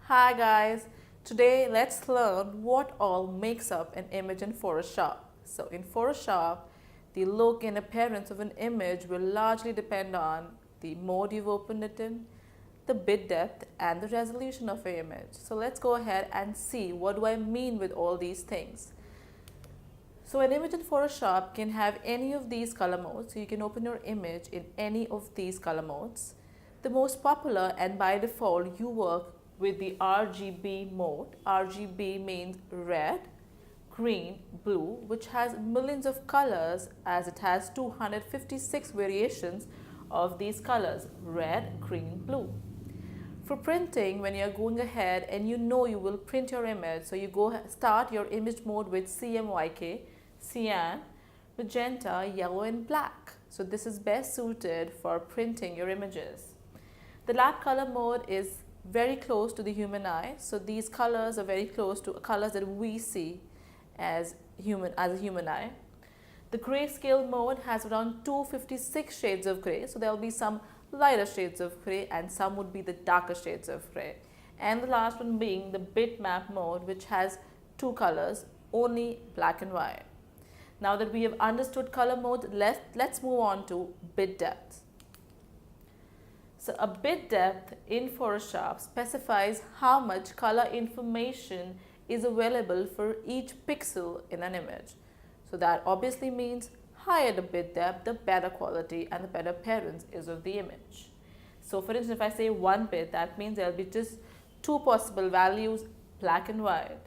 Hi guys, today let's learn what all makes up an image in Photoshop. So in Photoshop, the look and appearance of an image will largely depend on the mode you've opened it in, the bit depth and the resolution of your image. So let's go ahead and see what do I mean with all these things. So an image in Photoshop can have any of these color modes. So you can open your image in any of these color modes. The most popular and by default you work with the RGB mode. RGB means red, green, blue, which has millions of colors as it has 256 variations of these colors: red, green, blue. For printing, when you're going ahead and you know you will print your image, so you start your image mode with CMYK, cyan, magenta, yellow and black. So this is best suited for printing your images. The lab color mode is very close to the human eye. So these colors are very close to colors that we see as a human eye. The grayscale mode has around 256 shades of gray. So there will be some lighter shades of gray and some would be the darker shades of gray. And the last one being the bitmap mode, which has two colors, only black and white. Now that we have understood color mode, let's move on to bit depth. So a bit depth in Photoshop specifies how much color information is available for each pixel in an image. So that obviously means higher the bit depth, the better quality and the better appearance is of the image. So for instance, if I say 1 bit, that means there will be just two possible values, black and white.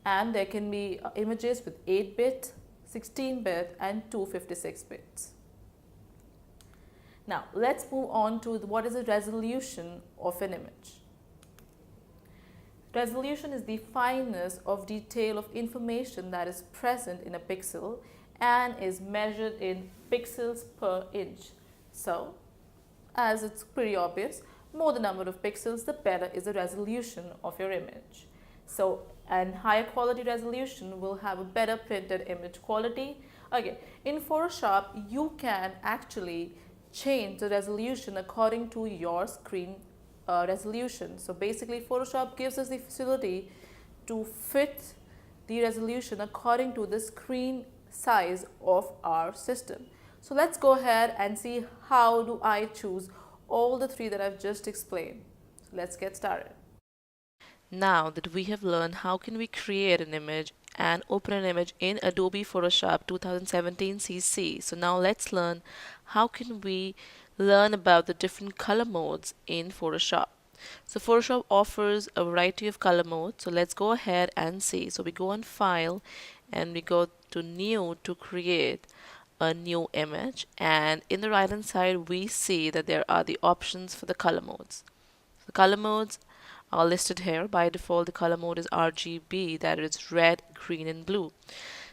And there can be images with 8-bit, 16-bit and 256 bits. Now let's move on to what is the resolution of an image. Resolution is the fineness of detail of information that is present in a pixel and is measured in pixels per inch. So, as it's pretty obvious, more the number of pixels, the better is the resolution of your image. So, and higher quality resolution will have a better printed image quality. Okay, in Photoshop, you can actually change the resolution according to your screen resolution. So basically Photoshop gives us the facility to fit the resolution according to the screen size of our system. So let's go ahead and see how do I choose all the three that I've just explained. So let's get started. Now that we have learned how can we create an image and open an image in Adobe Photoshop 2017 CC. So now let's learn how can we learn about the different color modes in Photoshop. So Photoshop offers a variety of color modes. So let's go ahead and see. So we go on File and we go to New to create a new image, and in the right hand side we see that there are the options for the color modes. The color modes are listed here. By default the color mode is RGB, that is red, green and blue.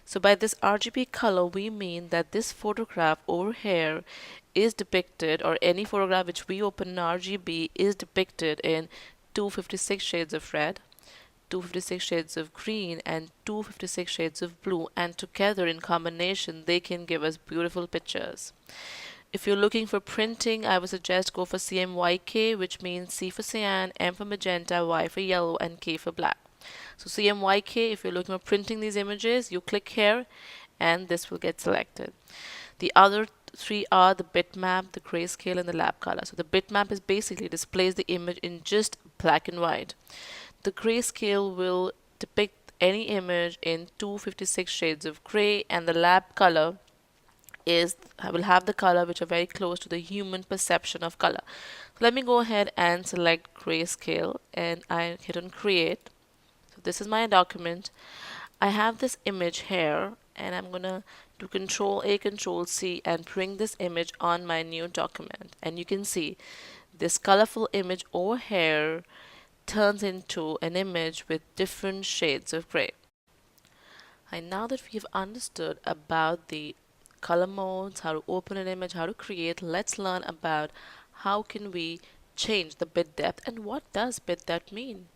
So by this RGB color we mean that this photograph over here is depicted, or any photograph which we open in RGB is depicted in 256 shades of red, 256 shades of green and 256 shades of blue, and together in combination they can give us beautiful pictures. If you're looking for printing, I would suggest go for CMYK, which means C for cyan, M for magenta, Y for yellow and K for black. So CMYK, if you're looking for printing these images, you click here and this will get selected. The other three are the bitmap, the grayscale and the lab color. So the bitmap is basically displays the image in just black and white. The grayscale will depict any image in 256 shades of gray, and the lab color will have the color which are very close to the human perception of color. So let me go ahead and select grayscale and I hit on create. So this is my document. I have this image here and I'm gonna do Control A, Control C and bring this image on my new document, and you can see this colorful image over here turns into an image with different shades of gray. And now that we've understood about the color modes, how to open an image, how to create, let's learn about how can we change the bit depth and what does bit depth mean.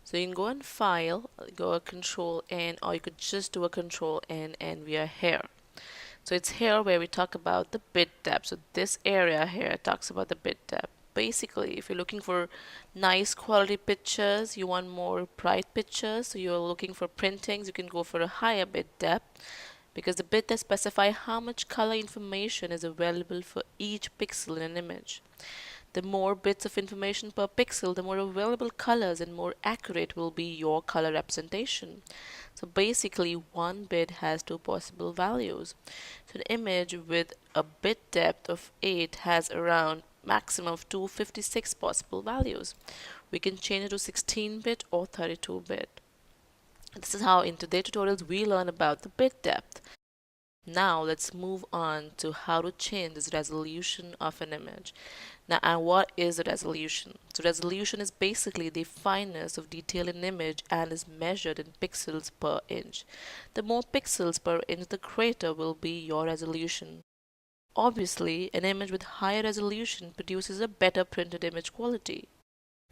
So you can go on File, go a Control N, or you could just do a Control N and we are here. So it's here where we talk about the bit depth. So this area here talks about the bit depth. basically, if you're looking for nice quality pictures, you want more bright pictures, so you're looking for printings, you can go for a higher bit depth, because the bit that specify how much color information is available for each pixel in an image. The more bits of information per pixel, the more available colors and more accurate will be your color representation. So basically, one bit has two possible values. So an image with a bit depth of 8 has around maximum of 256 possible values. We can change it to 16-bit or 32-bit. This is how in today's tutorials we learn about the bit depth. Now let's move on to how to change this resolution of an image. Now, and what is a resolution? So resolution is basically the fineness of detail in an image and is measured in pixels per inch. The more pixels per inch, the greater will be your resolution. Obviously, an image with higher resolution produces a better printed image quality.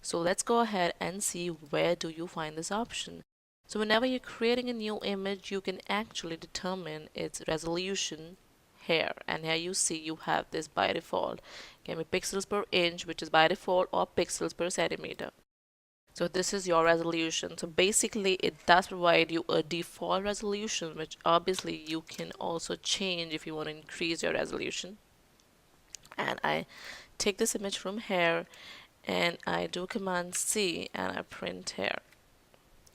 So let's go ahead and see where do you find this option. So whenever you're creating a new image, you can actually determine its resolution here. And here you see you have this by default. It can be pixels per inch, which is by default, or pixels per centimeter. So this is your resolution. So basically it does provide you a default resolution, which obviously you can also change if you want to increase your resolution. And I take this image from here and I do Command C and I print here.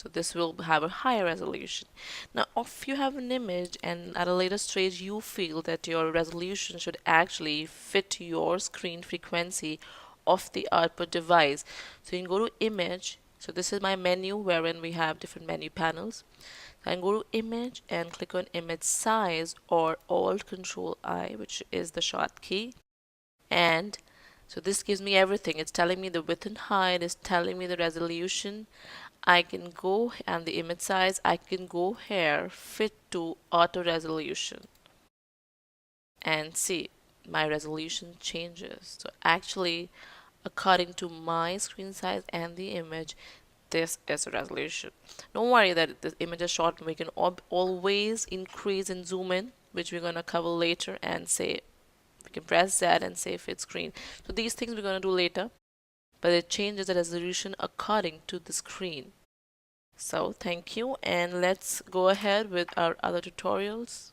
So this will have a higher resolution. Now, if you have an image and at a later stage you feel that your resolution should actually fit your screen frequency of the output device, so you can go to Image. So this is my menu wherein we have different menu panels. So I can go to Image and click on Image Size or Alt Control I, which is the short key. And so this gives me everything. It's telling me the width and height, it's telling me the resolution. I can go, and the image size, I can go here, fit to auto resolution, and see my resolution changes. So actually, according to my screen size and the image, this is a resolution. Don't worry that this image is short. We can always increase and zoom in, which we're going to cover later, and say we can press that and say fit screen. So these things we're going to do later, but it changes the resolution according to the screen. So thank you, and let's go ahead with our other tutorials.